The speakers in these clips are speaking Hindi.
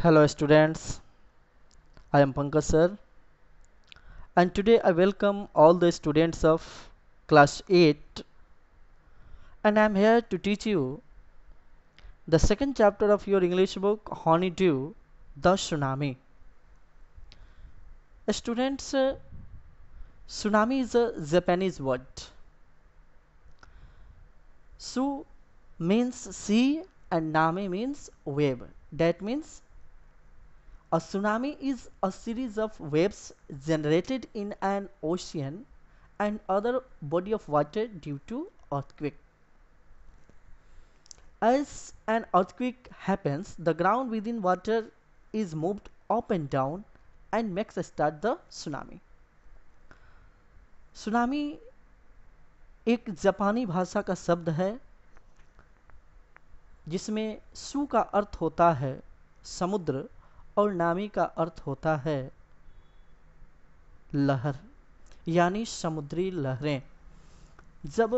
Hello students, I am Pankaj sir, and today I welcome all the students of class 8, and I am here to teach you the second chapter of your English book Honeydew, the Tsunami. Students, tsunami is a Japanese word. Su means sea and nami means wave. That means a tsunami is a series of waves generated in an ocean and other body of water due to earthquake. As an earthquake happens, the ground within water is moved up and down and makes start the tsunami. Tsunami एक जापानी भाषा का शब्द है जिसमें सु का अर्थ होता है समुद्र और नामी का अर्थ होता है लहर यानी समुद्री लहरें। जब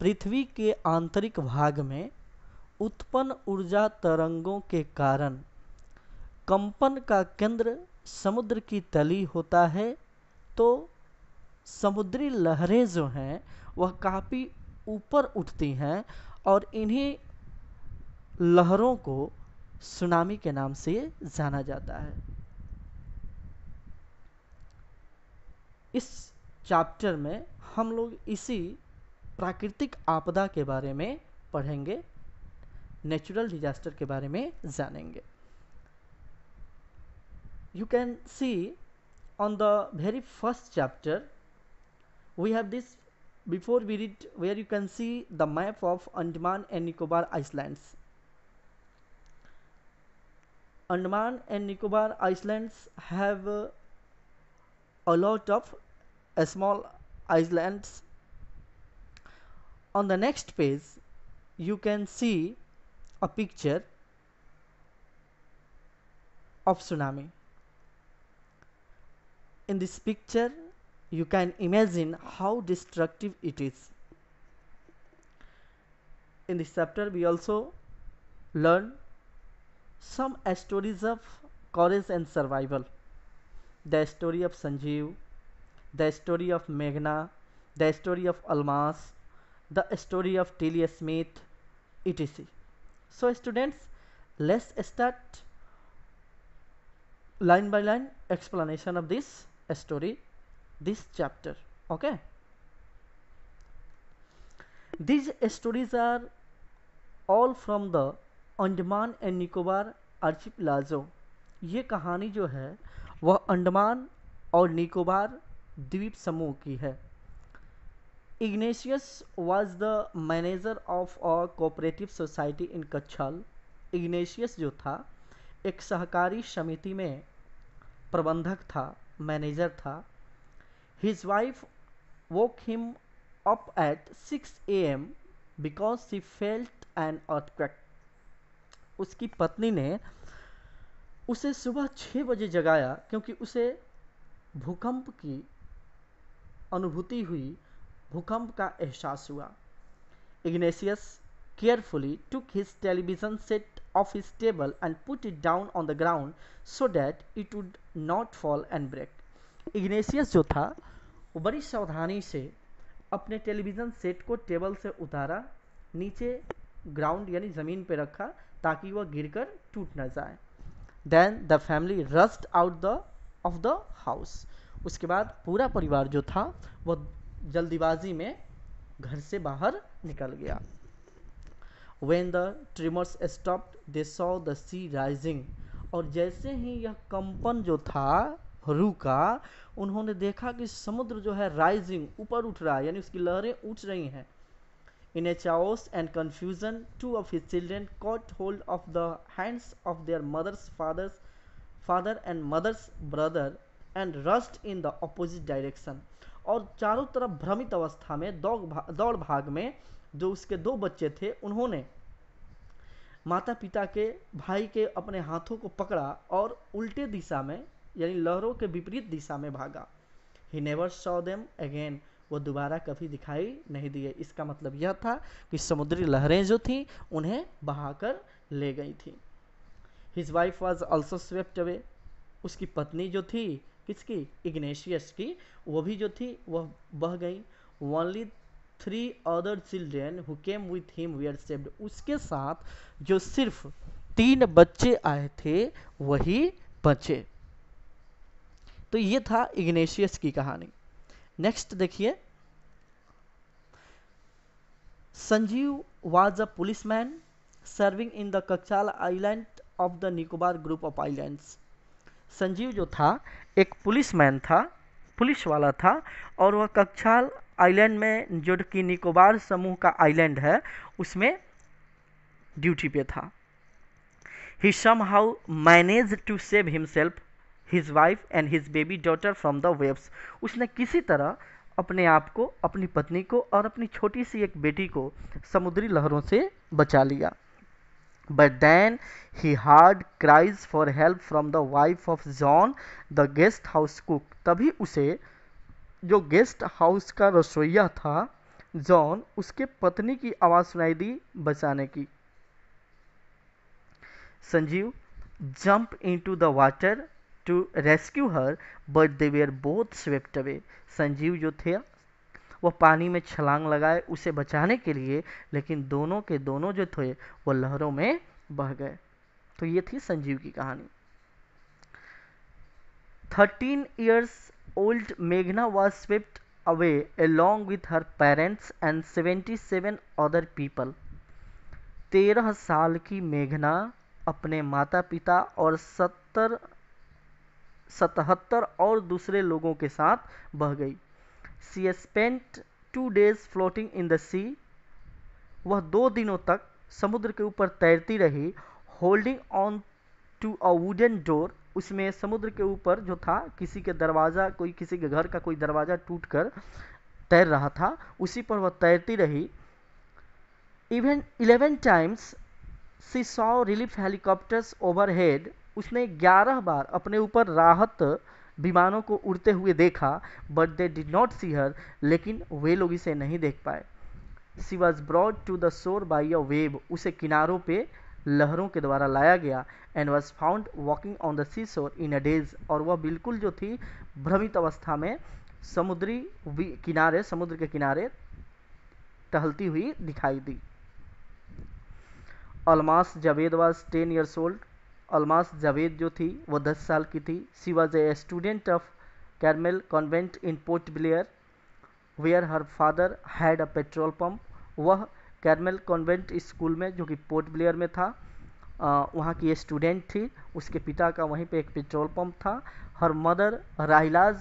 पृथ्वी के आंतरिक भाग में उत्पन्न ऊर्जा तरंगों के कारण कंपन का केंद्र समुद्र की तली होता है तो समुद्री लहरें जो हैं वह काफ़ी ऊपर उठती हैं और इन्हीं लहरों को सुनामी के नाम से जाना जाता है। इस चैप्टर में हम लोग इसी प्राकृतिक आपदा के बारे में पढ़ेंगे, नेचुरल डिजास्टर के बारे में जानेंगे। You can see on the very first chapter we have this, before we read, where you can see the map of Andaman and Nicobar Islands. Andaman and Nicobar Islands have a lot of small islands. On the next page you can see a picture of tsunami. In this picture you can imagine how destructive it is. In this chapter we also learn some stories of courage and survival. The story of Sanjeev, the story of Meghna, the story of Almas, the story of Talia Smith, etc. So students, let's start line by line explanation of this story, this chapter. Okay, these stories are all from the Andaman and Nicobar archipelago. ये कहानी जो है वह अंडमान और निकोबार द्वीप समूह की है। Ignatius was the manager of a cooperative society in Katchal. Ignatius जो था एक सहकारी समिति में प्रबंधक था, मैनेजर था। His wife woke him up at 6 a.m. because she felt an earthquake. उसकी पत्नी ने उसे सुबह 6 बजे जगाया क्योंकि उसे भूकंप की अनुभूति हुई, भूकंप का एहसास हुआ। Ignatius carefully took his television set off his table and put it down on the ground so that it would not fall and break. Ignatius जो था वो बड़ी सावधानी से अपने टेलीविज़न सेट को टेबल से उतारा, नीचे ग्राउंड यानी ज़मीन पे रखा ताकि वह गिरकर टूट न जाए। Then the family rushed out of the house. उसके बाद पूरा परिवार जो था वह जल्दीबाजी में घर से बाहर निकल गया। When the tremors stopped, they saw the sea rising. और जैसे ही यह कंपन जो था रुका, उन्होंने देखा कि समुद्र जो है राइजिंग, ऊपर उठ रहा है, यानी उसकी लहरें उठ रही हैं। In a chaos and confusion, two of his children caught hold of the hands of their father and mother's brother and rushed in the opposite direction. और चारों तरफ भ्रमित अवस्था में दौड़ भाग में जो उसके दो बच्चे थे, उन्होंने माता पिता के, भाई के अपने हाथों को पकड़ा और उल्टे दिशा में यानी लहरों के विपरीत दिशा में भागा। He never saw them again. वो दोबारा कभी दिखाई नहीं दिए। इसका मतलब यह था कि समुद्री लहरें जो थी उन्हें बहाकर ले गई थी। His wife was also swept away, उसकी पत्नी जो थी, किसकी, इग्नेशियस की, वो भी जो थी वह बह गई। Only 3 other children who came with him were saved, उसके साथ जो सिर्फ 3 बच्चे आए थे वही बचे। तो ये था इग्नेशियस की कहानी। नेक्स्ट देखिए, Sanjeev was a policeman serving in the Katchal island of the Nicobar group of islands. Sanjeev जो था एक पुलिसमैन था, पुलिस वाला था, और वह कक्षाल आइलैंड में, जो कि निकोबार समूह का आइलैंड है, उसमें ड्यूटी पे था। He somehow managed to save himself, his wife and his baby daughter from the waves। उसने किसी तरह अपने आप को, अपनी पत्नी को और अपनी छोटी सी एक बेटी को समुद्री लहरों से बचा लिया। But then he heard cries for help from the wife of John, the guest house cook। तभी उसे जो गेस्ट हाउस का रसोइया था जॉन, उसके पत्नी की आवाज़ सुनाई दी बचाने की। Sanjeev jump into the water to rescue her but they were both swept away. Sanjeev जो थे वह पानी में छलांग लगाए उसे बचाने के लिए, लेकिन दोनों के दोनों जो थे वो लहरों में बह गए। तो ये थी संजीव की कहानी। 13 years old मेघना was swept away along with her parents and 77 other people। 13 साल की मेघना अपने माता पिता और 77 और दूसरे लोगों के साथ बह गई। She spent 2 days floating in the sea। वह 2 दिनों तक समुद्र के ऊपर तैरती रही। Holding on to a wooden door, उसमें समुद्र के ऊपर जो था किसी के दरवाज़ा, कोई किसी के घर का कोई दरवाज़ा टूटकर तैर रहा था, उसी पर वह तैरती रही। Even 11 times she saw relief helicopters overhead. उसने 11 बार अपने ऊपर राहत विमानों को उड़ते हुए देखा। But they did not see her, लेकिन वे लोग इसे नहीं देख पाए। She was brought to the shore by a wave. उसे किनारों पे लहरों के द्वारा लाया गया। And was found walking on the sea shore in a days. और वह बिल्कुल जो थी भ्रमित अवस्था में समुद्री किनारे, समुद्र के किनारे टहलती हुई दिखाई दी। Almas Javed was 10 years old। Almas Javed जो थी वो 10 साल की थी। She was a student of Carmel convent in Port Blair where her father had a petrol pump. वह कैरमेल कॉन्वेंट स्कूल में, जो कि पोर्ट ब्लेयर में था, वहाँ की स्टूडेंट थी। उसके पिता का वहीं पे एक पेट्रोल पंप था। Her mother Rahila's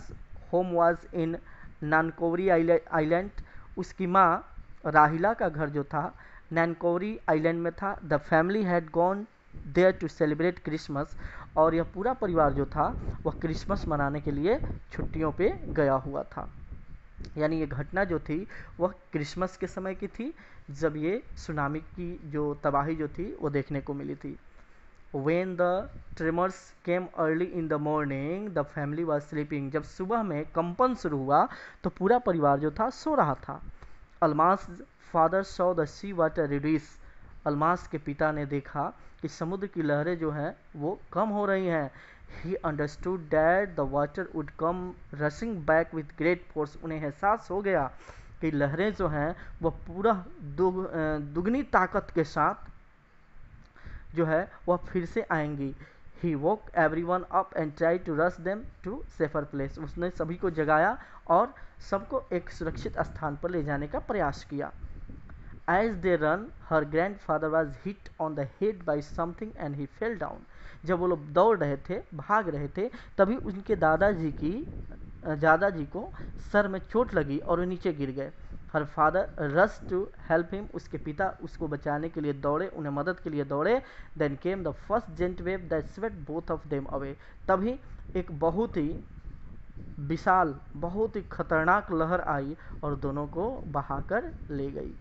home was in Nancowry island. उसकी माँ राहिला का घर जो था नानकोवरी आइलैंड में था। The family had gone there to celebrate Christmas. और यह पूरा परिवार जो था वह क्रिसमस मनाने के लिए छुट्टियों पे गया हुआ था। यानी ये घटना जो थी वह क्रिसमस के समय की थी, जब ये सुनामी की जो तबाही जो थी वो देखने को मिली थी। When the tremors came early in the morning, the family was sleeping। जब सुबह में कंपन शुरू हुआ तो पूरा परिवार जो था सो रहा था। Almas father saw the sea water reduce। Almas के पिता ने देखा कि समुद्र की लहरें जो हैं वो कम हो रही हैं। He understood that the water would come rushing back with great force। उन्हें एहसास हो गया कि लहरें जो हैं वह पूरा दुगनी ताकत के साथ जो है वह फिर से आएंगी। He woke everyone up and tried to rush them to safer place। उसने सभी को जगाया और सबको एक सुरक्षित स्थान पर ले जाने का प्रयास किया। As they run, her grandfather was hit on the head by something and he fell down। जब वो लोग दौड़ रहे थे, भाग रहे थे, तभी उनके दादाजी को सर में चोट लगी और वो नीचे गिर गए। Her father rush to help him. उसके पिता उसको बचाने के लिए दौड़े, उन्हें मदद के लिए दौड़े। Then came the first giant wave that swept both of them away. तभी एक बहुत ही विशाल, बहुत ही खतरनाक लहर आई और दोनों को बहाकर ले गई।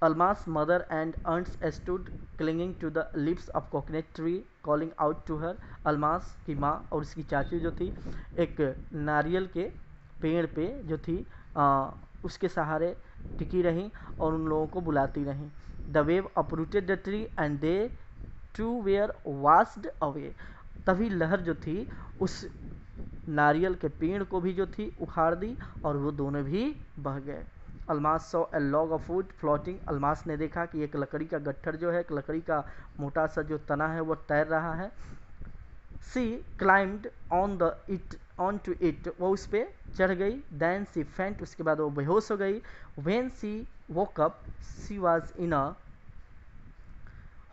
Alma's mother and aunts stood clinging to the leaves of coconut tree, calling out to her। Almas की माँ और उसकी चाची जो थी एक नारियल के पेड़ पे जो थी उसके सहारे टिकी रहीं और उन लोगों को बुलाती रहीं। The wave uprooted the tree and they too were washed away. तभी लहर जो थी उस नारियल के पेड़ को भी जो थी उखाड़ दी और वो दोनों भी बह गए। Almas saw a log of would floating. Almas ने देखा कि एक लकड़ी का गट्ठर जो है, एक लकड़ी का मोटा सा जो तना है वो तैर रहा है। सी क्लाइम्ड ऑन टू इट। वो उस पर चढ़ गई। देन सी फेंट। उसके बाद वो बेहोश हो गई। When she woke up she was in a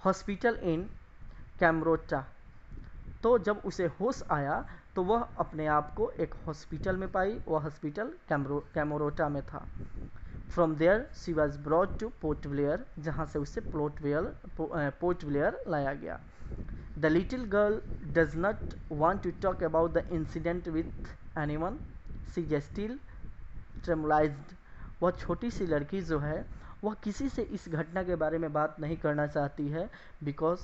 hospital in Camorta. तो जब उसे होश आया तो वह अपने आप को एक हॉस्पिटल में पाई। वह हॉस्पिटल कैमरोटा में था। From there she was brought to Port Blair, जहाँ से उसे पोर्ट ब्लेयर लाया गया। The little girl does not want to talk about the incident with anyone, she is still traumatised. वह छोटी सी लड़की जो है वह किसी से इस घटना के बारे में बात नहीं करना चाहती है, because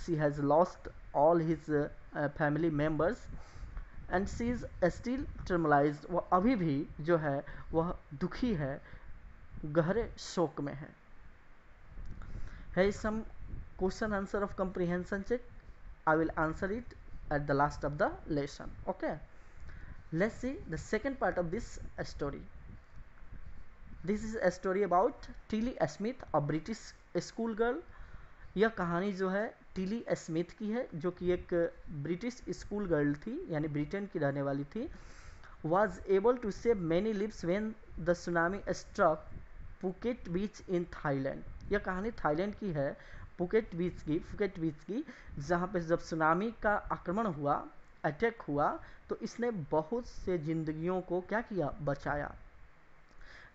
she has lost all his family members and she is still traumatised. वह अभी भी जो है वह दुखी है, गहरे शोक में है some question answer of comprehension check. I will answer it at the last of the lesson. Okay, let's see the second part of this story. This is a story about Tilly Smith, a British school girl. यह कहानी जो है टिली स्मिथ की है, जो कि एक ब्रिटिश स्कूल गर्ल थी, यानी ब्रिटेन की रहने वाली थी। was able to save many lives when the tsunami struck Phuket beach in Thailand. यह कहानी थाईलैंड की है, फुकेट बीच की, जहाँ पे जब सुनामी का आक्रमण हुआ, अटैक हुआ, तो इसने बहुत से जिंदगियों को क्या किया, बचाया।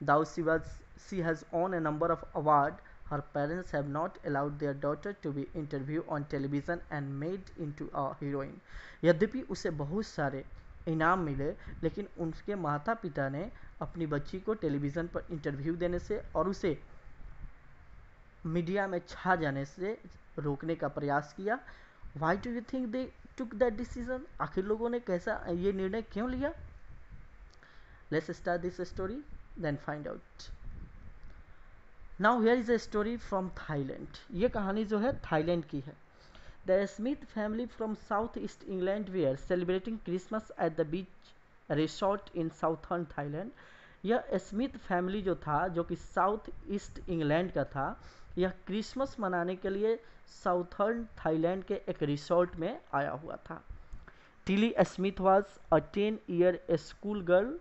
Though she has won a number of awards, her parents have not allowed their daughter to be interviewed on television and made into a heroine. यद्यपि उसे बहुत सारे इनाम मिले, लेकिन उनके माता पिता ने अपनी बच्ची को टेलीविज़न पर इंटरव्यू देने से और उसे मीडिया में छा जाने से रोकने का प्रयास किया। Why do you think they took that decision? आखिर लोगों ने कैसा ये निर्णय क्यों लिया? Let's start this story, then find out. Now here is a story from Thailand. ये कहानी जो है थाईलैंड की है। The Smith family from South East England were celebrating Christmas at the beach resort in southern Thailand. यह स्मिथ फैमिली जो था, जो कि साउथ ईस्ट इंग्लैंड का था, यह क्रिसमस मनाने के लिए साउथर्न थाईलैंड के एक रिसोर्ट में आया हुआ था। Tilly Smith was a 10-year school girl.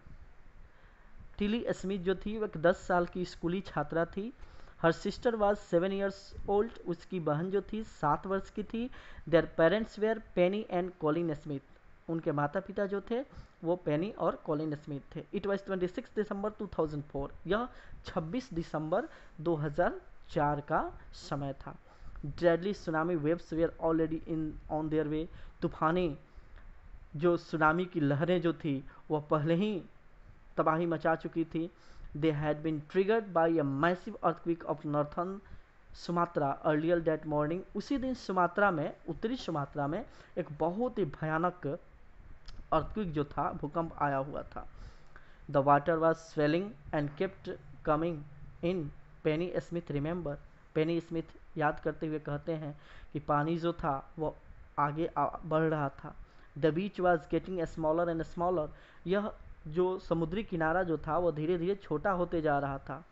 Tilly Smith जो थी वह 10 साल की स्कूली छात्रा थी। Her sister was 7 years old. उसकी बहन जो थी 7 वर्ष की थी। Their parents were Penny and Colin Smith. उनके माता पिता जो थे वो पेनी और कॉलिन स्मिथ थे। इट वाज 26 दिसंबर 2004। यह 26 दिसंबर 2004 का समय था। Deadly tsunami waves where already in on their way. तूफानी जो सुनामी की लहरें जो थी वह पहले ही तबाही मचा चुकी थी। They had been triggered by a massive earthquake off northern Sumatra earlier that morning. उसी दिन सुमात्रा में, उत्तरी सुमात्रा में एक बहुत ही भयानक अर्थक्वेक जो था, भूकंप आया हुआ था। The water was swelling and kept coming in. Penney Smith remember. Penney Smith याद करते हुए कहते हैं कि पानी जो था वो आगे बढ़ रहा था। The beach was getting smaller and smaller. यह जो समुद्री किनारा जो था वो धीरे धीरे छोटा होते जा रहा था।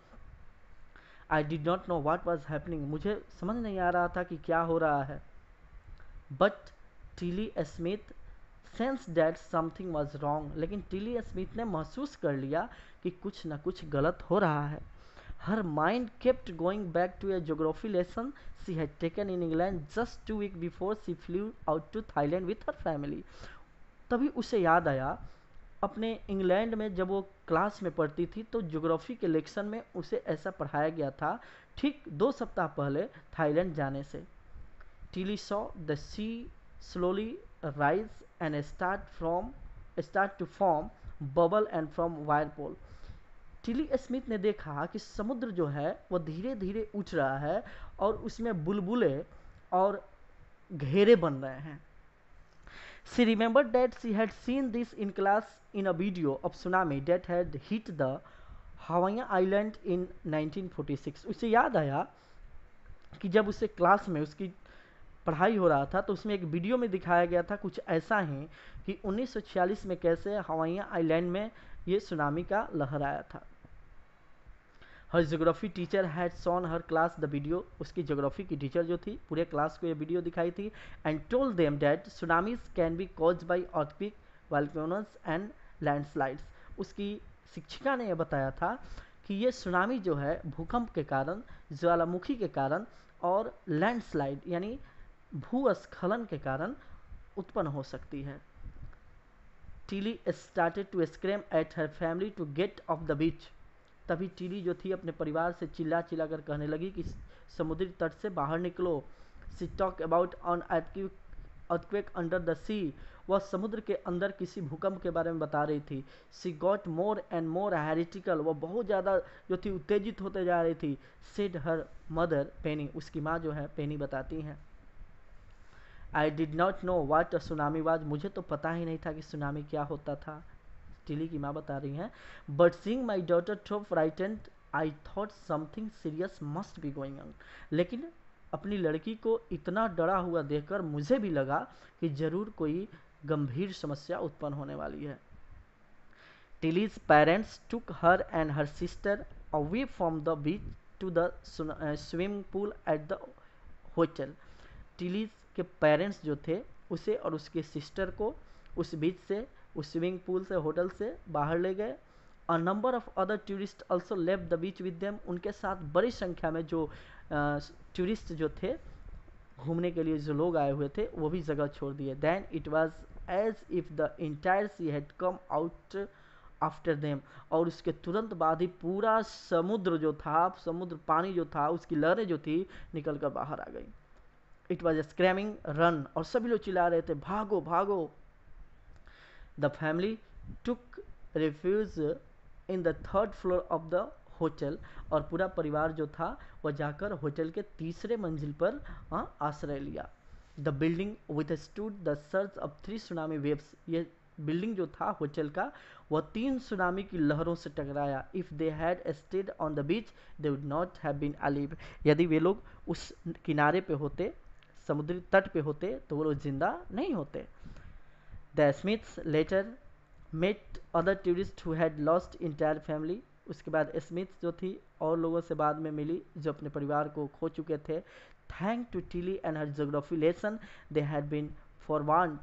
I did not know what was happening. मुझे समझ नहीं आ रहा था कि क्या हो रहा है। But Tilly Smith sense that something was wrong. लेकिन टिली स्मिथ ने महसूस कर लिया कि कुछ न कुछ गलत हो रहा है। Her mind kept going back to a geography lesson she had taken in England just 2 weeks before she flew out to Thailand with her family. तभी उसे याद आया, अपने इंग्लैंड में जब वो क्लास में पढ़ती थी तो ज्योग्राफी के लेक्शन में उसे ऐसा पढ़ाया गया था, ठीक 2 सप्ताह पहले थाईलैंड जाने से। Tilly saw the sea slowly rise and start to form bubble and from whirlpool. Tilly Smith ने देखा कि समुद्र जो है वो धीरे धीरे उठ रहा है और उसमें बुलबुले और घेरे बन रहे हैं। She remembered that she had seen this in class in a video of tsunami that had hit the Hawaiian island in 1946. उसे याद आया कि जब उसे क्लास में उसकी पढ़ाई हो रहा था तो उसमें एक वीडियो में दिखाया गया था कुछ ऐसा ही कि 1946 में कैसे हवाई आइलैंड में ये सुनामी का लहर आया था। Her geography teacher had shown her class the video, उसकी ज्योग्राफी की टीचर जो थी पूरे क्लास को ये वीडियो दिखाई थी। And told them that tsunamis can be caused by earthquake, volcanoes and landslides. उसकी शिक्षिका ने यह बताया था कि ये सुनामी जो है भूकंप के कारण, ज्वालामुखी के कारण और लैंडस्लाइड यानी भूस्खलन के कारण उत्पन्न हो सकती है। Tilly started to scream at her family to get off the beach. तभी टीली जो थी अपने परिवार से चिल्ला चिल्ला कर कहने लगी कि समुद्री तट से बाहर निकलो। She talk about on earthquake under the sea. वह समुद्र के अंदर किसी भूकंप के बारे में बता रही थी। सी गॉट मोर एंड मोर हैरिटिकल। वह बहुत ज़्यादा जो थी उत्तेजित होते जा रही थी। सेड हर मदर पेनी। उसकी माँ जो है पेनी बताती हैं, I did not know what a tsunami was. मुझे तो पता ही नहीं था कि सुनामी क्या होता था। टिली की माँ बता रही हैं, but seeing my daughter so frightened I thought something serious must be going on. लेकिन अपनी लड़की को इतना डरा हुआ देखकर मुझे भी लगा कि जरूर कोई गंभीर समस्या उत्पन्न होने वाली है। Tilly's parents took her and her sister away from the beach to the swimming pool at the hotel. Tilly's के पेरेंट्स जो थे उसे और उसके सिस्टर को उस बीच से, उस स्विमिंग पूल से, होटल से बाहर ले गए। A number of other tourist also left the beach with them. उनके साथ बड़ी संख्या में जो टूरिस्ट जो थे, घूमने के लिए जो लोग आए हुए थे, वो भी जगह छोड़ दिए। Then it was as if the entire sea had come out after them. और उसके तुरंत बाद ही पूरा समुद्र जो था, समुद्र पानी जो था, उसकी लहरें जो थी निकल कर बाहर आ गई। It was screaming run. और सभी लोग चिल्ला रहे थे भागो भागो। The family took refuge in the third floor of the hotel. और पूरा परिवार जो था वह जाकर होटल के तीसरे मंजिल पर आश्रय लिया। The building with stood the search of 3 tsunami waves. ये बिल्डिंग जो था होटल का, वह 3 सुनामी की लहरों से टकराया। If they had stayed on the beach they would not have been alive. यदि वे लोग उस किनारे पे होते, समुद्री तट पे होते, तो वो लोग जिंदा नहीं होते। The Smiths later met other tourists who had lost entire family. उसके बाद स्मिथ जो थी और लोगों से बाद में मिली जो अपने परिवार को खो चुके थे। Thank to Tilly and her geography lesson they had been forewarned.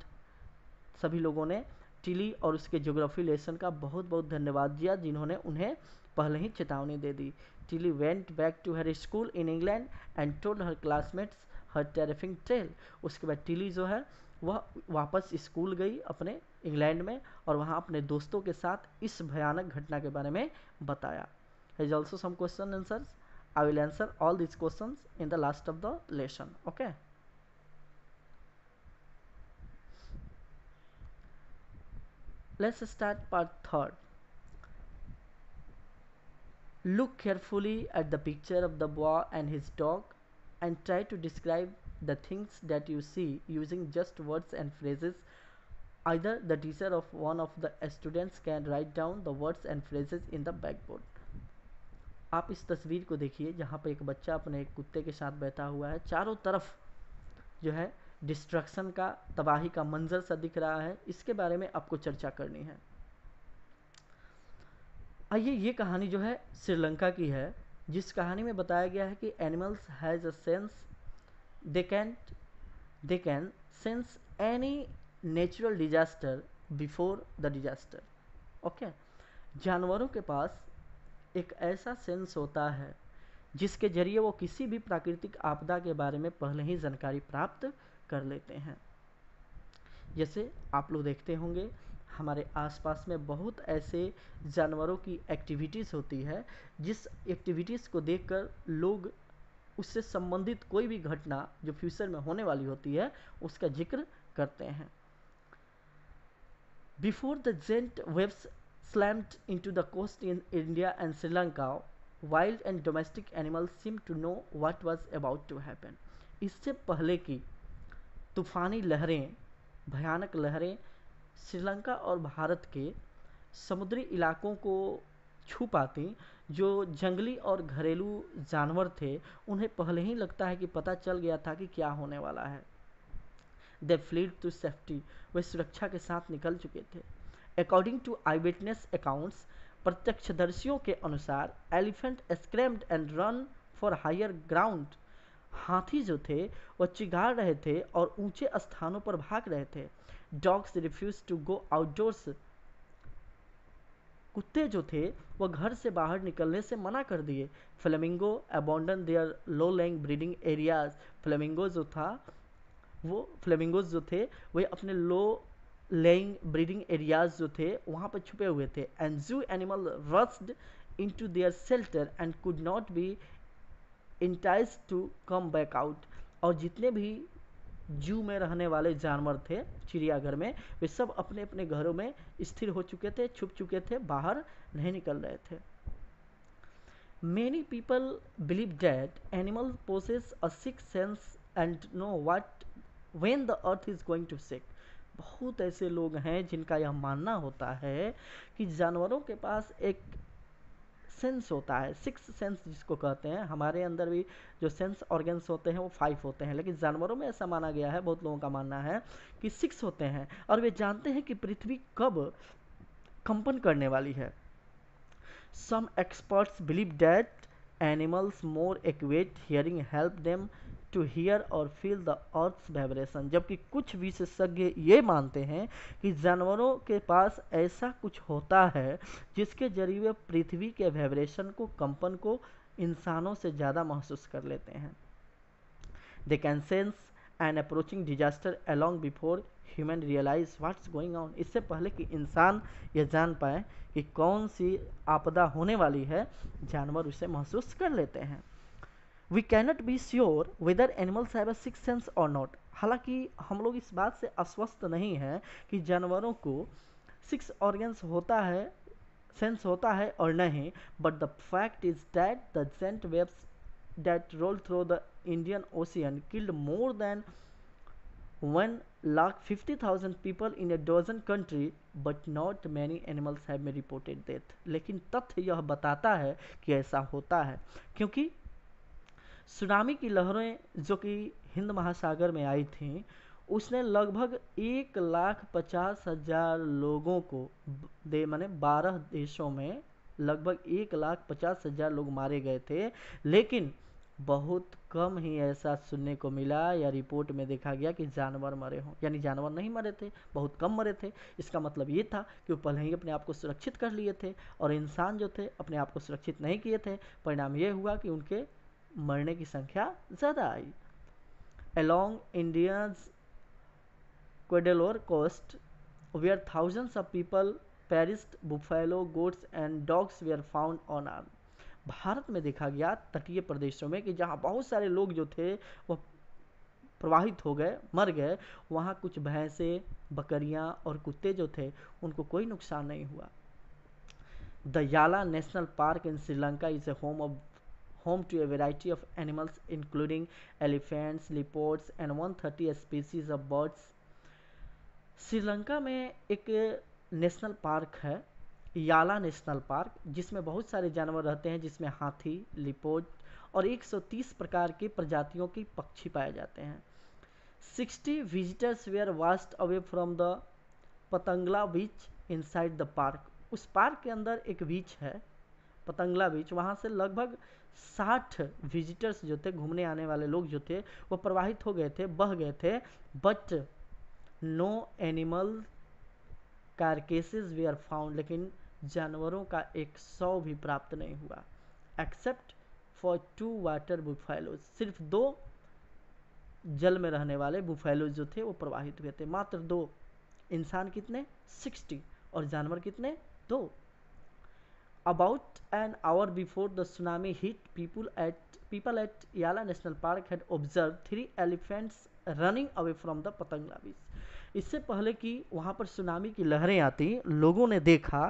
सभी लोगों ने टिली और उसके ज्योग्राफी लेसन का बहुत बहुत धन्यवाद दिया जिन्होंने उन्हें पहले ही चेतावनी दे दी। Tilly went back to her school in England and told her classmates her terrifying tale. उसके बाद टिली जो है वह वापस स्कूल गई अपने इंग्लैंड में और वहाँ अपने दोस्तों के साथ इस भयानक घटना के बारे में बताया। There is also some question answers. I will answer all these questions in the last of the lesson. Okay. Let's start part 3rd. Look carefully at the picture of the boy and his dog and try to describe the things that you see using just words and phrases. Either the teacher of one of the students can write down the words and phrases in the blackboard. आप इस तस्वीर को देखिए जहाँ पे एक बच्चा अपने एक कुत्ते के साथ बैठा हुआ है। चारों तरफ जो है डिस्ट्रक्शन का, तबाही का मंजर सा दिख रहा है। इसके बारे में आपको चर्चा करनी है। आइए, ये कहानी जो है श्रीलंका की है, जिस कहानी में बताया गया है कि animals has a sense, they can sense any natural disaster before the disaster. Okay, जानवरों के पास एक ऐसा सेंस होता है जिसके जरिए वो किसी भी प्राकृतिक आपदा के बारे में पहले ही जानकारी प्राप्त कर लेते हैं। जैसे आप लोग देखते होंगे हमारे आसपास में बहुत ऐसे जानवरों की एक्टिविटीज़ होती है, जिस एक्टिविटीज़ को देखकर लोग उससे संबंधित कोई भी घटना जो फ्यूचर में होने वाली होती है उसका जिक्र करते हैं। Before the giant waves slammed into the coast in India and Sri Lanka, wild and domestic animals seemed to know what was about to happen. इससे पहले की तूफानी लहरें, भयानक लहरें श्रीलंका और भारत के समुद्री इलाकों को छू पाती। जो जंगली और घरेलू जानवर थे उन्हें पहले ही लगता है कि पता चल गया था कि क्या होने वाला है। दे फ्लीड टू सेफ्टी, वे सुरक्षा के साथ निकल चुके थे। According to eye witness accounts, प्रत्यक्षदर्शियों के अनुसार elephant screamed and run for higher ground. हाथी जो थे वह चिघाड़ रहे थे और ऊंचे स्थानों पर भाग रहे थे। Dogs refuse to go outdoors, कुत्ते जो थे वह घर से बाहर निकलने से मना कर दिए। Flamingo abandon their low lying breeding areas, flamingos जो थे वे अपने लो लेइंग ब्रीडिंग एरियाज जो थे वहाँ पर छुपे हुए थे। And zoo animal rushed into their shelter and could not be enticed to come back out. और जितने भी जू में रहने वाले जानवर थे चिड़ियाघर में, वे सब अपने अपने घरों में स्थिर हो चुके थे, छुप चुके थे, बाहर नहीं निकल रहे थे। Many people believe that animals possess a sixth sense and know what when the earth is going to shake. बहुत ऐसे लोग हैं जिनका यह मानना होता है कि जानवरों के पास एक सेंस होता है, सिक्स सेंस जिसको कहते हैं। हमारे अंदर भी जो सेंस ऑर्गन्स होते हैं वो 5 होते हैं, लेकिन जानवरों में ऐसा माना गया है, बहुत लोगों का मानना है कि 6 होते हैं और वे जानते हैं कि पृथ्वी कब कंपन करने वाली है। Some experts believe that animals more accurate hearing help them to hear or feel the earth's vibration। जबकि कुछ विशेषज्ञ ये मानते हैं कि जानवरों के पास ऐसा कुछ होता है जिसके जरिए वे पृथ्वी के वाइब्रेशन को, कंपन को इंसानों से ज़्यादा महसूस कर लेते हैं। They can sense an approaching disaster long before human realize what's going on। इससे पहले कि इंसान यह जान पाए कि कौन सी आपदा होने वाली है, जानवर उसे महसूस कर लेते हैं। We cannot be sure whether animals have a sixth sense or not। हालांकि हम लोग इस बात से आश्वस्त नहीं हैं कि जानवरों को सिक्स ऑर्गन्स होता है, सेंस होता है और नहीं, but the fact is that the giant waves that rolled through the Indian Ocean killed more than 1,50,000 people in a dozen countries, but not many animals have been reported death। लेकिन तथ्य यह बताता है कि ऐसा होता है, क्योंकि सुनामी की लहरें जो कि हिंद महासागर में आई थी, उसने लगभग 1,50,000 लोगों को माने 12 देशों में लगभग 1,50,000 लोग मारे गए थे। लेकिन बहुत कम ही ऐसा सुनने को मिला या रिपोर्ट में देखा गया कि जानवर मरे हों, यानी जानवर नहीं मरे थे, बहुत कम मरे थे। इसका मतलब ये था कि वो पहले ही अपने आप को सुरक्षित कर लिए थे और इंसान जो थे अपने आप को सुरक्षित नहीं किए थे। परिणाम ये हुआ कि उनके मरने की संख्या ज़्यादा आई। Along India's Cuddalore coast, where thousands of people perished, buffalo, goats and dogs were found unarmed। Bharat में देखा गया तटीय प्रदेशों में कि जहाँ बहुत सारे लोग जो थे वह प्रवाहित हो गए, मर गए, वहाँ कुछ भैंसे, बकरियाँ और कुत्ते जो थे उनको कोई नुकसान नहीं हुआ। द याला national park in Sri Lanka is a home to a variety of animals including elephants, leopards and 130 species of birds। Sri Lanka में एक नेशनल पार्क है, याला नेशनल पार्क, जिसमें बहुत सारे जानवर रहते हैं, जिसमें हाथी, लिपोर्ड और 130 प्रकार की प्रजातियों की पक्षी पाए जाते हैं। 60 visitors were washed away from the Patanangala beach inside the park. उस पार्क के अंदर एक बीच है, पतंगला बीच, वहाँ से लगभग 60 विजिटर्स जो थे, घूमने आने वाले लोग जो थे, वो प्रवाहित हो गए थे, बह गए थे। But no animal carcasses were आर फाउंड। लेकिन जानवरों का एक शव भी प्राप्त नहीं हुआ। एक्सेप्ट फॉर 2 वाटर बुफैलोज, सिर्फ 2 जल में रहने वाले बुफैलोज जो थे वो प्रवाहित हुए थे। मात्र 2। इंसान कितने? 60 और जानवर कितने? 2। About an hour before the tsunami hit, people at Yala National Park had observed 3 elephants running away from the Patangla beach। इससे पहले कि वहाँ पर सुनामी की लहरें आती, लोगों ने देखा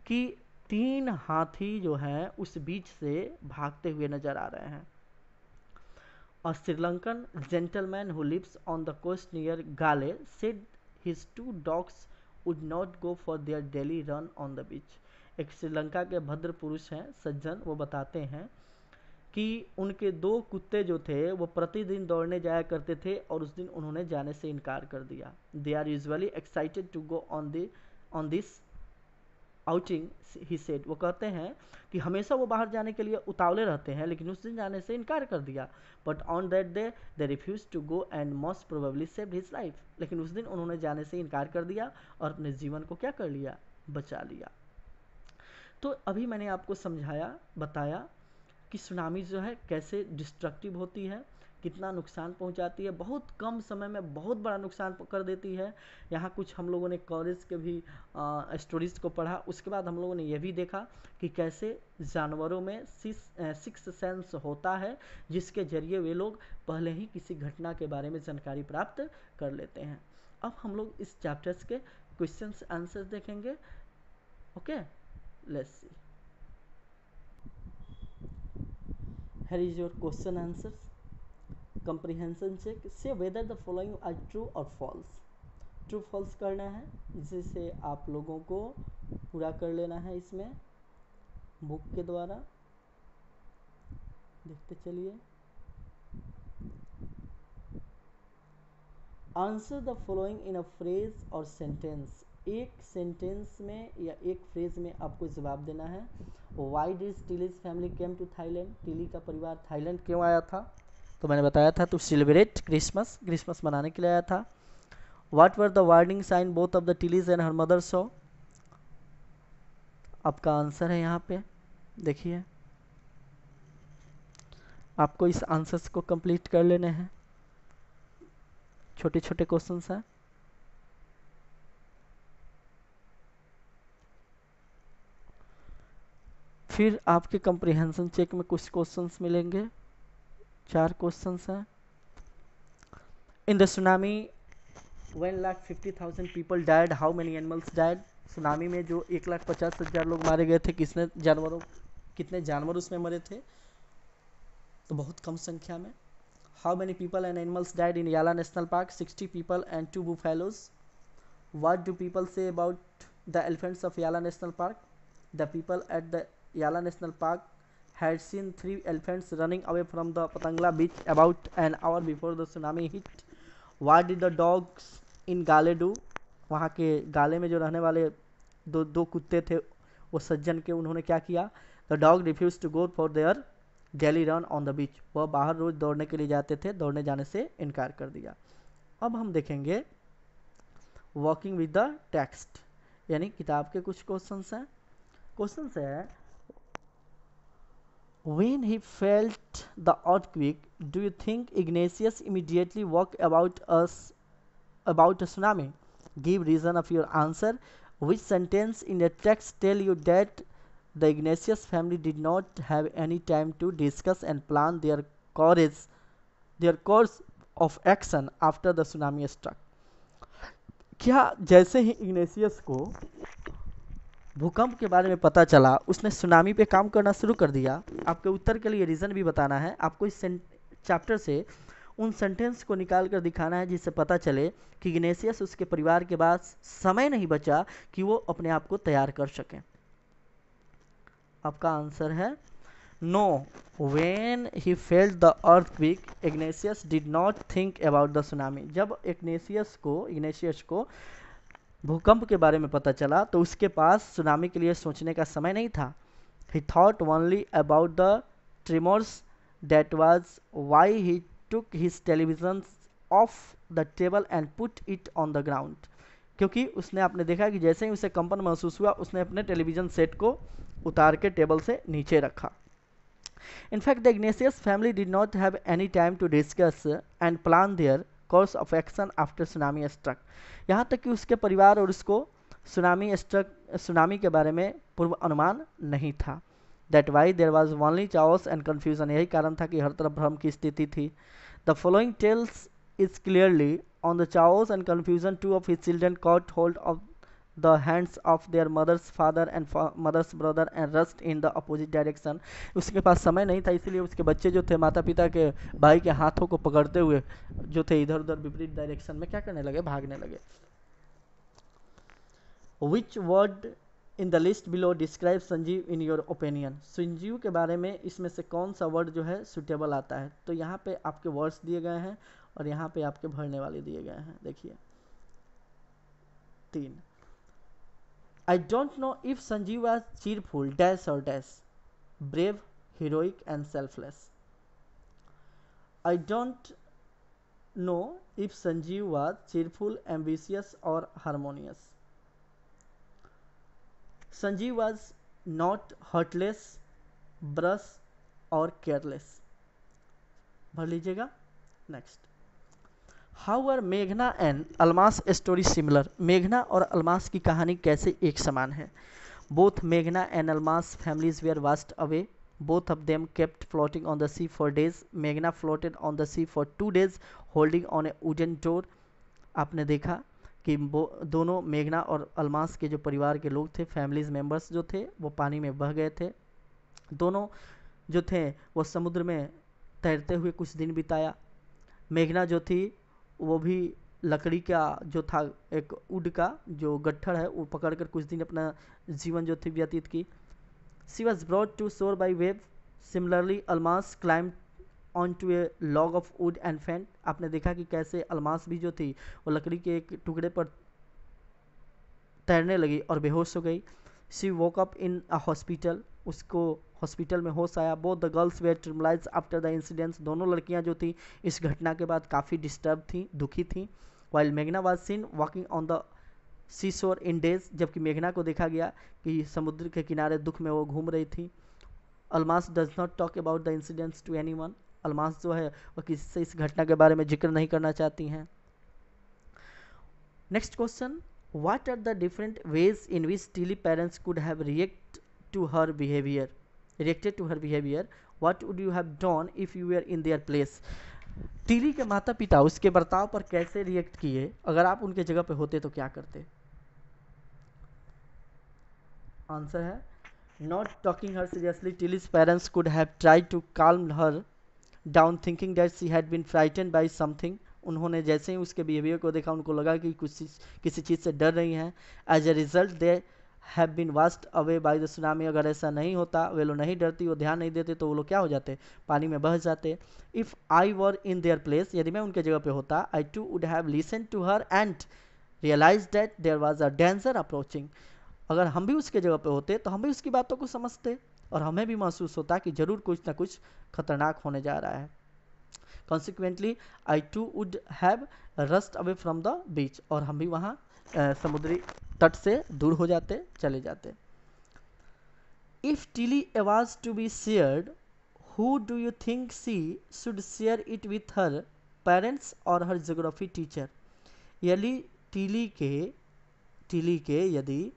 कि 3 हाथी जो हैं उस बीच से भागते हुए नजर आ रहे हैं। A Sri Lankan gentleman who lives on the coast near Gale said his 2 dogs would not go for their daily run on the beach। एक श्रीलंका के भद्र पुरुष हैं, सज्जन, वो बताते हैं कि उनके 2 कुत्ते जो थे वो प्रतिदिन दौड़ने जाया करते थे और उस दिन उन्होंने जाने से इनकार कर दिया। They are usually excited to go on this outing he said. वो कहते हैं कि हमेशा वो बाहर जाने के लिए उतावले रहते हैं, लेकिन उस दिन जाने से इनकार कर दिया। But on that day they refuse to go and most probably saved his life. लेकिन उस दिन उन्होंने जाने से इनकार कर दिया और अपने जीवन को क्या कर लिया, बचा लिया। तो अभी मैंने आपको समझाया, बताया कि सुनामी जो है कैसे डिस्ट्रक्टिव होती है, कितना नुकसान पहुंचाती है, बहुत कम समय में बहुत बड़ा नुकसान कर देती है। यहाँ कुछ हम लोगों ने कॉलेज के भी स्टोरीज को पढ़ा। उसके बाद हम लोगों ने यह भी देखा कि कैसे जानवरों में सिक्स सेंस होता है, जिसके जरिए वे लोग पहले ही किसी घटना के बारे में जानकारी प्राप्त कर लेते हैं। अब हम लोग इस चैप्टर्स के क्वेश्चंस आंसर्स देखेंगे। Okay, let's see. Here is your question answers. Comprehension check. Say whether the following are true or false. True false करना है, जिसे आप लोगों को पूरा कर लेना है इसमें बुक के द्वारा। देखते चलिए। Answer the following in a phrase और सेंटेंस। एक सेंटेंस में या एक फ्रेज में आपको जवाब देना है। Why did Tilly's family came to Thailand. Tilly का परिवार थाईलैंड क्यों आया था? तो मैंने बताया था, टू सेलिब्रेट क्रिसमस, क्रिसमस मनाने के लिए आया था। What were the warning sign both of the Tilly's and her mother saw. आपका आंसर है यहाँ पे, देखिए आपको इस आंसर्स को कंप्लीट कर लेने हैं। छोटे छोटे क्वेश्चंस हैं। फिर आपके कंप्रीहेंशन चेक में कुछ क्वेश्चंस मिलेंगे, 4 क्वेश्चंस हैं। In the tsunami 1,50,000 people died, how many animals died. Tsunami में जो 1,50,000 लोग मारे गए थे, कितने जानवर उसमें मरे थे? तो बहुत कम संख्या में। How many people and animals died in Yala national park, 60 people and 2 buffaloes. What do people say about the elephants of Yala national park. The people at द Yala National Park had seen 3 elephants running away from the Patangla beach about an hour before the tsunami hit. What did the dogs in Gale do? वहाँ के गाले में जो रहने वाले दो कुत्ते थे, वो सज्जन के, उन्होंने क्या किया? The dog refused to go for their daily run on the beach. वह बाहर रोज दौड़ने के लिए जाते थे, दौड़ने जाने से इनकार कर दिया। अब हम देखेंगे वॉकिंग विद द टेक्स्ट, यानी किताब के कुछ क्वेश्चंस हैं। क्वेश्चंस है, when he felt the earthquake, do you think Ignatius immediately walked about a tsunami? Give reason of your answer. Which sentence in the text tell you that the Ignatius family did not have any time to discuss and plan their course of action after the tsunami struck? क्या जैसे ही इग्नेशियस को भूकंप के बारे में पता चला, उसने सुनामी पे काम करना शुरू कर दिया? आपके उत्तर के लिए रीज़न भी बताना है। आपको इस चैप्टर से उन सेंटेंस को निकाल कर दिखाना है जिससे पता चले कि इग्नेशियस, उसके परिवार के पास समय नहीं बचा कि वो अपने आप को तैयार कर सकें। आपका आंसर है no. When he felt the earthquake, Ignatius did not think about the tsunami. जब इग्नेशियस को भूकंप के बारे में पता चला तो उसके पास सुनामी के लिए सोचने का समय नहीं था। He thought only about the tremors. That was why he took his television off the table and put it on the ground. क्योंकि उसने आपने देखा कि जैसे ही उसे कंपन महसूस हुआ, उसने अपने टेलीविजन सेट को उतार के टेबल से नीचे रखा। In fact, the Ignatius family did not have any time to discuss and plan their course of action after tsunami struck. यहाँ तक कि उसके परिवार और उसको सुनामी के बारे में पूर्व अनुमान नहीं था। That why there was only chaos and confusion. यही कारण था कि हर तरफ भ्रम की स्थिति थी। The following tells is clearly on the chaos and confusion, 2 of his children caught hold of the hands of their mother's father and mother's brother and rushed in the opposite direction. उसके पास समय नहीं था, इसलिए उसके बच्चे जो थे माता पिता के भाई के हाथों को पकड़ते हुए जो थे इधर उधर विपरीत डायरेक्शन में क्या करने लगे, भागने लगे। Which word in the list below describe Sanjeev in your opinion. Sanjeev के बारे में इसमें से कौन सा वर्ड जो है सुटेबल आता है। तो यहाँ पे आपके वर्ड्स दिए गए हैं और यहाँ पे आपके भरने वाले दिए गए हैं। देखिए 3, I don't know if Sanjeev was cheerful dash और dash, brave, heroic and selfless. I don't know if Sanjeev was cheerful, ambitious or harmonious. Sanjeev was not heartless, brush or careless. भर लीजिएगा। नेक्स्ट, हाउ आर मेघना एंड अलमास स्टोरी सिमिलर। मेघना और अलमास की कहानी कैसे एक समान है। बोथ मेघना and Almas families were washed away. Both of them kept floating on the sea for days. Meghna floated on the sea for 2 days holding on a wooden door. आपने देखा कि दोनों मेघना और अलमास के जो परिवार के लोग थे, फैमिलीज मेंबर्स जो थे, वो पानी में बह गए थे। दोनों जो थे वो समुद्र में तैरते हुए कुछ दिन बिताया। मेघना जो थी वो भी लकड़ी का जो था, एक वुड का जो गट्ठर है वो पकड़कर कुछ दिन अपना जीवन जो थी व्यतीत की। She was brought to shore by wave. Similarly, Almas climbed onto a log of wood and faint. आपने देखा कि कैसे अलमास भी जो थी वो लकड़ी के एक टुकड़े पर तैरने लगी और बेहोश हो गई। She woke up in a hospital. उसको हॉस्पिटल में होश आया। Both the girls were traumatized after the incidents. दोनों लड़कियां जो थी इस घटना के बाद काफ़ी डिस्टर्ब थी, दुखी थी। While Meghna was seen walking on the C shore in days, जबकि मेघना को देखा गया कि समुद्र के किनारे दुख में वो घूम रही थी। Almas does not talk about the incidents to anyone. Almas जो है वो किसी से इस घटना के बारे में जिक्र नहीं करना चाहती हैं। Next question, what are the different ways in which Tilly parents could have reacted to her behaviour, what would you have done if you were in their place. Tilly के माता पिता उसके बर्ताव पर कैसे रिएक्ट किए, अगर आप उनके जगह पे होते तो क्या करते। आंसर है not talking her seriously. Tilly's parents could have tried to calm her down thinking that she had been frightened by something. उन्होंने जैसे ही उसके बिहेवियर को देखा उनको लगा कि किसी चीज़ से डर रही हैं. As a result they have been washed away by the tsunami. अगर ऐसा नहीं होता, वे लोग नहीं डरती, वो ध्यान नहीं देते, तो वो लोग क्या हो जाते, पानी में बह जाते. If I were in their place, यदि मैं उनके जगह पे होता, I too would have listen to her and realise that there was a danger approaching. अगर हम भी उसके जगह पे होते तो हम भी उसकी बातों को समझते और हमें भी महसूस होता कि जरूर कुछ ना कुछ खतरनाक होने जा रहा है. Consequently I too would have rushed away from the beach. और हम भी वहाँ समुद्री तट से दूर हो जाते, चले जाते. If Tilly was to be shared, who do you think she should share it with her parents और हर ज्योग्राफी टीचर. यदि टिली के यदि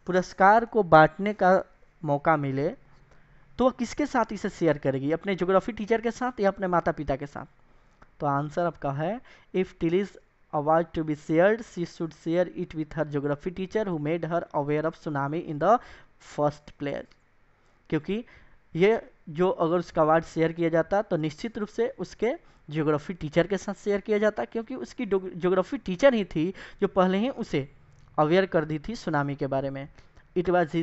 पुरस्कार को बांटने का मौका मिले तो वह किसके साथ इसे शेयर करेगी, अपने ज्योग्राफी टीचर के साथ या अपने माता पिता के साथ. तो आंसर आपका है if Tilly's award to be shared she should share it with her geography teacher who made her aware of tsunami in the first place. क्योंकि ये जो अगर उसका अवार्ड शेयर किया जाता तो निश्चित रूप से उसके ज्योग्राफी टीचर के साथ शेयर किया जाता, क्योंकि उसकी ज्योग्राफी टीचर ही थी जो पहले ही उसे अवेयर कर दी थी सुनामी के बारे में. It was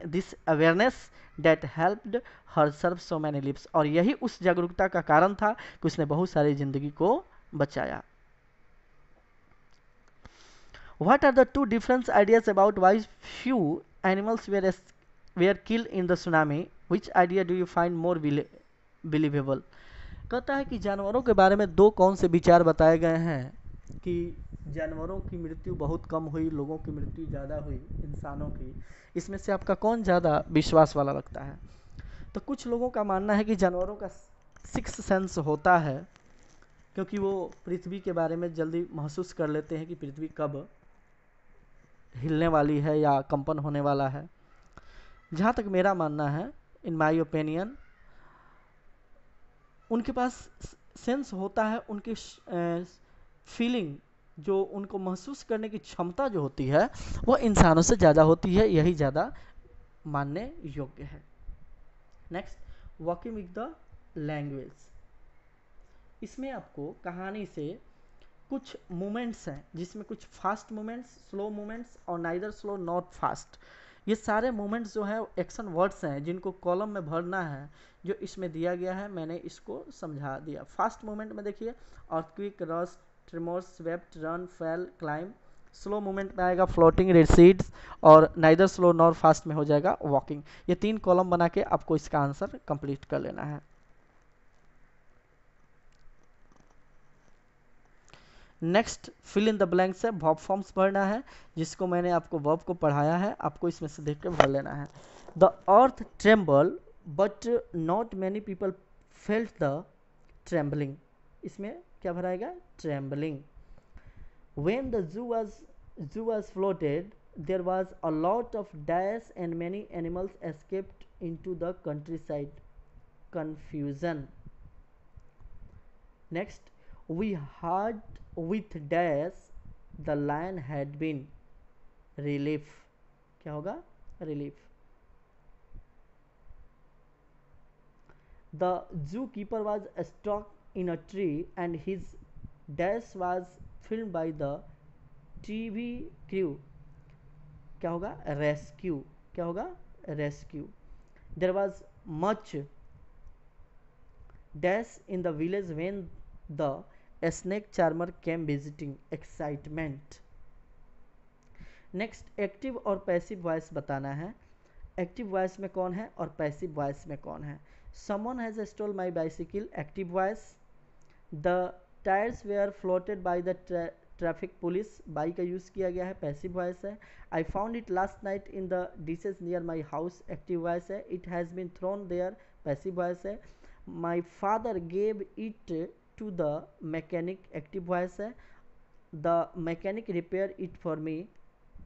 this awareness that helped her save so many lives. और यही उस जागरूकता का कारण था कि उसने बहुत सारी जिंदगी को बचाया. What are the two different ideas about why few animals were killed in the tsunami? Which idea do you find more believable? कहता है कि जानवरों के बारे में दो कौन से विचार बताए गए हैं कि जानवरों की मृत्यु बहुत कम हुई, लोगों की मृत्यु ज़्यादा हुई इंसानों की. इसमें से आपका कौन ज़्यादा विश्वास वाला लगता है. तो कुछ लोगों का मानना है कि जानवरों का सिक्स्थ सेंस होता है, क्योंकि वो पृथ्वी के बारे में जल्दी महसूस कर लेते हैं कि पृथ्वी कब हिलने वाली है या कंपन होने वाला है. जहाँ तक मेरा मानना है, इन माय ओपिनियन, उनके पास सेंस होता है, उनकी फीलिंग जो उनको महसूस करने की क्षमता जो होती है वो इंसानों से ज़्यादा होती है. यही ज़्यादा मानने योग्य है. Next, working with the language. इसमें आपको कहानी से कुछ मूवमेंट्स हैं जिसमें कुछ फास्ट मूवमेंट्स, स्लो मूवमेंट्स और नाइदर स्लो नॉट फास्ट, ये सारे मूवमेंट्स जो है एक्शन वर्ड्स हैं जिनको कॉलम में भरना है, जो इसमें दिया गया है, मैंने इसको समझा दिया। फास्ट मूवमेंट में देखिए earthquake, rushed, tremors, swept, ran, fell, climb. Slow movement में आएगा फ्लोटिंग, रिसीड्स, और नाइदर स्लो नॉर फास्ट में हो जाएगा वॉकिंग। ये 3 कॉलम बना के आपको इसका आंसर कंप्लीट कर लेना है। Next fill in the blanks है, वर्ब फॉर्म्स भरना है, जिसको मैंने आपको वर्ब को पढ़ाया है, आपको इसमें से देख के भर लेना है। The earth tremble but not many people felt the trembling, इसमें क्या भराएगा, trembling. When the zoo was floated, there was a lot of dash and many animals escaped into the countryside. Confusion. Next, we heard with dash the lion had been relief. क्या होगा, relief. The zookeeper was stuck in a tree and his dash was filmed by the TV crew. क्या होगा, rescue. क्या होगा, rescue. There was much dash in the village when the snake charmer came visiting. Excitement. Next active और पैसिव वॉइस बताना है। एक्टिव वॉइस में कौन है और पैसिव वॉइस में कौन है। Someone has stole my bicycle, active voice. The tyres were floated by the traffic police, by का यूज़ किया गया है, पैसिव वॉइस है। I found it last night in the ditches near my house, active voice है। It has been thrown there, passive voice है। My father gave it to the mechanic, active voice है। The mechanic repair it for me,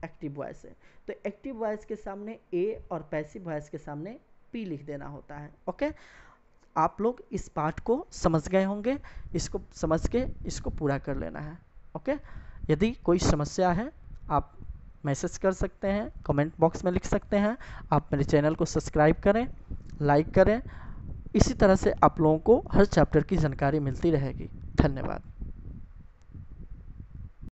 active voice है। तो एक्टिव वॉइस के सामने ए और पैसिव वॉइस के सामने पी लिख देना होता है। ओके, आप लोग इस पार्ट को समझ गए होंगे, इसको समझ के इसको पूरा कर लेना है। ओके, यदि कोई समस्या है आप मैसेज कर सकते हैं, कमेंट बॉक्स में लिख सकते हैं। आप मेरे चैनल को सब्सक्राइब करें, लाइक करें। इसी तरह से आप लोगों को हर चैप्टर की जानकारी मिलती रहेगी। धन्यवाद।